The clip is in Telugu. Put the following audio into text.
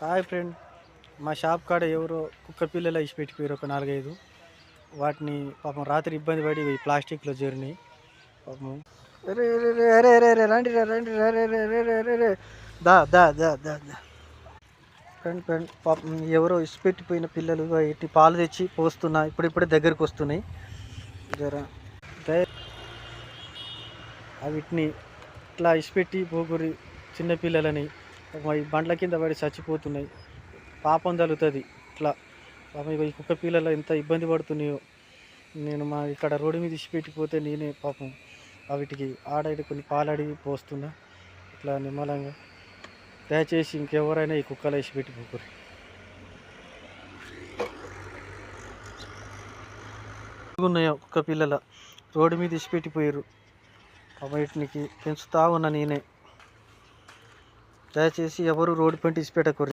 హాయ్ ఫ్రెండ్, మా షాప్ కాడ ఎవరో కుక్క పిల్లలు ఇచ్చి పెట్టిపోయారు ఒక 4-5. వాటిని పాపం రాత్రి ఇబ్బంది పడి ఇవి ప్లాస్టిక్లో చేరినాయి పాపం. అరే అరే అరే అరే అరే అరే రండి రా రండి రా రే రే రే రే రే రే దా దా దా దా దా ఫ్రెండ్ ఫ్రెండ్ పాపం ఎవరో ఇచ్చి పెట్టిపోయిన పిల్లలు ఇటు పాలు తెచ్చి పోస్తున్నా, ఇప్పుడిప్పుడే దగ్గరికి వస్తున్నాయి. జరా వీటిని ఇట్లా ఇసిపెట్టి పోగురి చిన్న పిల్లలని ఈ బండ్ల కింద పడి చచ్చిపోతున్నాయి. పాపం తగులుతుంది ఇట్లా. పాపం ఈ కుక్క పిల్లలు ఎంత ఇబ్బంది పడుతున్నాయో. నేను మా ఇక్కడ రోడ్డు మీద ఇసిపెట్టిపోతే నేనే పాపం వీటికి ఆడ కొన్ని పాలు అడిగి పోస్తున్నా ఇట్లా నిమ్మలంగా. దయచేసి ఇంకెవరైనా ఈ కుక్కలు ఇసిపెట్టిపోకూరి. ఉన్నాయో కుక్క పిల్లల రోడ్డు మీద ఇసిపెట్టిపోయారు. వీటికి పెంచుతా ఉన్నా నేనే. దయచేసి ఎవరు రోడ్డు పంట ఇసిపెట్టకూరి.